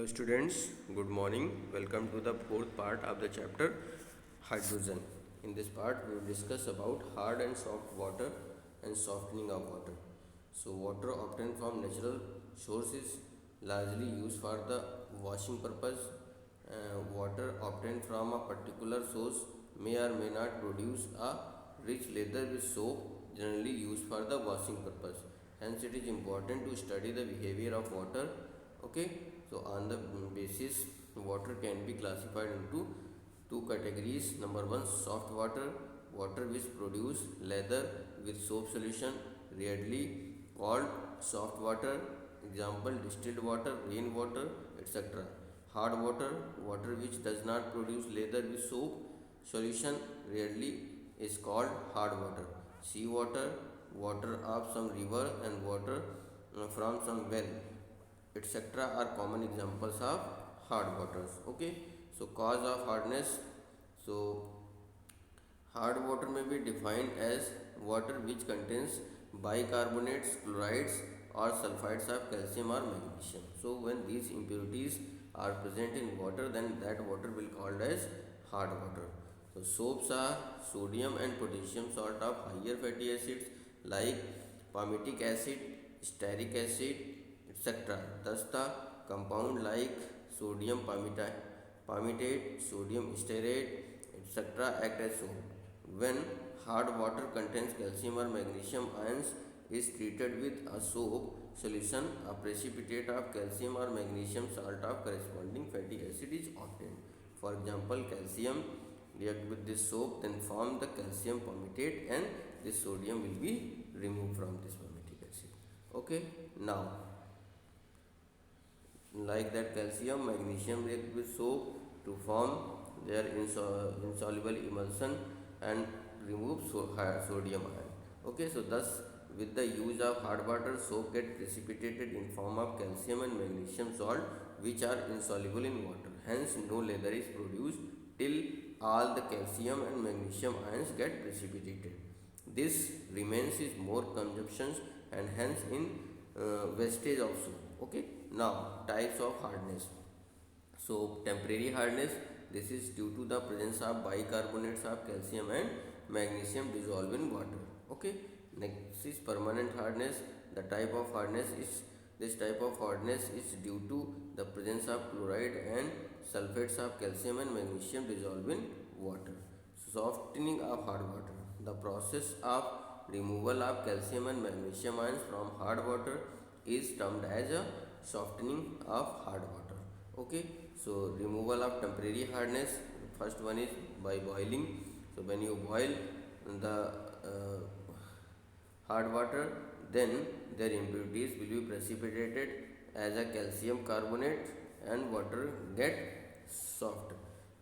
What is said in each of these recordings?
students, good morning. Welcome to the fourth part of the chapter hydrogen. In this part we will discuss about hard and soft water and softening of water. So water obtained from natural sources largely used for the washing purpose. Water obtained from a particular source may or may not produce a rich lather with soap generally used for the washing purpose. Hence it is important to study the behavior of water. Okay, so on the basis, water can be classified into two categories. Number one, soft water, water which produce lather with soap solution, rarely called soft water. Example, distilled water, rain water, etc. Hard water, water which does not produce lather with soap solution, rarely is called hard water. Sea water, water of some river and water from some well, etc. are common examples of hard waters. Okay, so cause of hardness. So hard water may be defined as water which contains bicarbonates, chlorides, or sulfides of calcium or magnesium. So when these impurities are present in water, then that water will be called as hard water. So soaps are sodium and potassium salt of higher fatty acids like palmitic acid, stearic acid, etc. Thus the compound like sodium palmitate, sodium stearate, etc. act as soap. When hard water contains calcium or magnesium ions is treated with a soap solution, a precipitate of calcium or magnesium salt of corresponding fatty acid is obtained. For example, calcium react with this soap, then form the calcium palmitate, and this sodium will be removed from this palmitic acid. Okay, now like that calcium magnesium react with soap to form their insoluble emulsion and remove sodium ion. Okay, so thus with the use of hard water, soap get precipitated in form of calcium and magnesium salt which are insoluble in water. Hence no lather is produced till all the calcium and magnesium ions get precipitated. This remains is more consumptions and hence in wastage of soap. Okay, now types of hardness. So temporary hardness, this is due to the presence of bicarbonates of calcium and magnesium dissolved in water. Okay, next is permanent hardness. The type of hardness is this type of hardness is due to the presence of chloride and sulfates of calcium and magnesium dissolved in water. Softening of hard water, the process of removal of calcium and magnesium ions from hard water is termed as a softening of hard water. Okay, so removal of temporary hardness, first one is by boiling. So when you boil the hard water, then their impurities will be precipitated as a calcium carbonate and water get soft,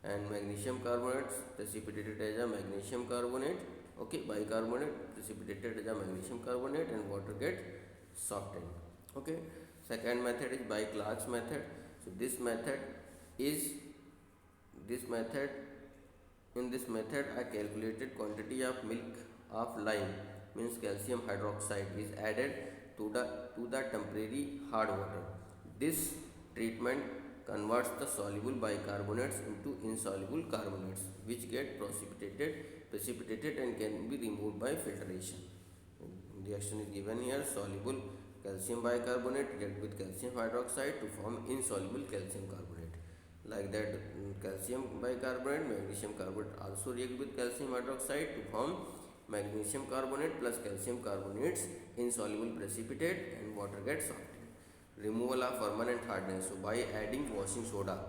and magnesium carbonate precipitated as a magnesium carbonate. Okay, bicarbonate precipitated as a magnesium carbonate and water get softened. Okay, second method is by Clark's method. So this method is this method in this method a calculated quantity of milk of lime, means calcium hydroxide, is added to the temporary hard water. This treatment converts the soluble bicarbonates into insoluble carbonates which get precipitated and can be removed by filtration. Reaction is given here. Soluble calcium bicarbonate react with calcium hydroxide to form insoluble calcium carbonate. Like that, calcium bicarbonate, magnesium carbonate also react with calcium hydroxide to form magnesium carbonate plus calcium carbonates insoluble precipitate and water gets softened. Removal of permanent hardness, so by adding washing soda.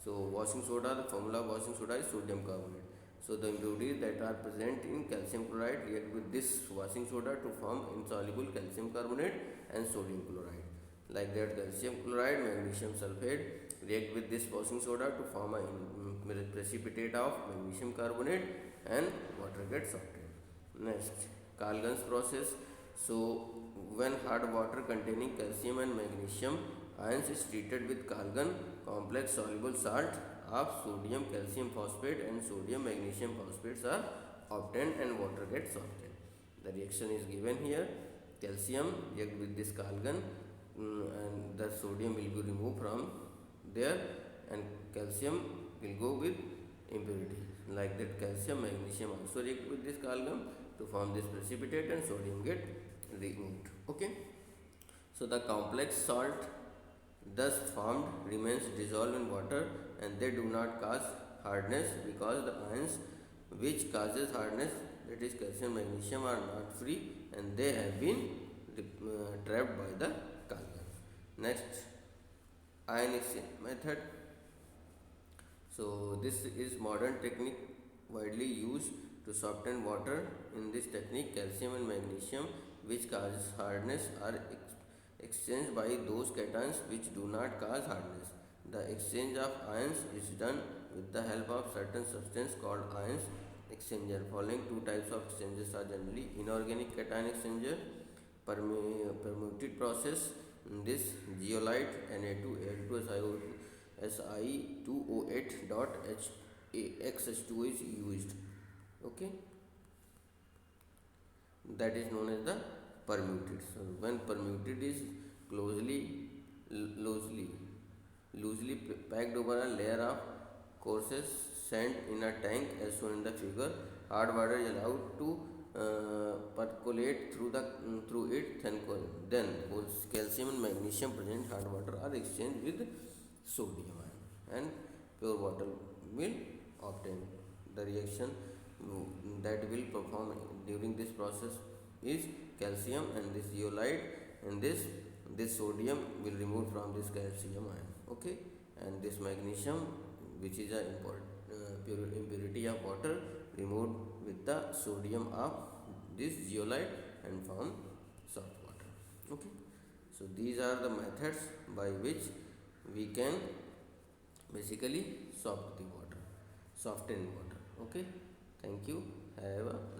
So washing soda, the formula of washing soda is sodium carbonate. So the impurities that are present in calcium chloride react with this washing soda to form insoluble calcium carbonate and sodium chloride. Like that, calcium chloride, magnesium sulfate react with this washing soda to form a precipitate of magnesium carbonate and water gets softened. Next, Kalgan's process. So when hard water containing calcium and magnesium ions is treated with Kalgan, complex soluble salt of sodium calcium phosphate and sodium magnesium phosphates are obtained and water gets softened. The reaction is given here. Calcium react with this Kalgan, and the sodium will be removed from there, and calcium will go with impurity. Like that, calcium, magnesium also react with this calcium to form this precipitate, and sodium get removed. Okay. So the complex salt thus formed remains dissolved in water, and they do not cause hardness because the ions which causes hardness, that is calcium, magnesium, are not free, and they have been trapped by the calcium. Next, ion exchange method. So this is modern technique widely used to soften water. In this technique, calcium and magnesium, which cause hardness, are exchanged by those cations which do not cause hardness. The exchange of ions is done with the help of certain substance called ions exchanger. Following two types of exchanges are generally inorganic cation exchanger, permuted process. In this, zeolite Na2Al2SiO2 Si2O8 dot XH2 is used. Okay, that is known as the permuted. So when permuted is closely loosely loosely packed over a layer of coarses sand in a tank as shown in the figure, hard water is allowed to percolate through it. Then both calcium and magnesium present hard water are exchanged with sodium ion, and pure water will obtain. The reaction that will perform during this process is calcium and this zeolite, and this sodium will remove from this calcium ion. Okay, and this magnesium, which is a pure impurity of water, removed with the sodium of this zeolite and form salt water. Okay, so these are the methods by which we can basically soften water. Okay, thank you. Have a nice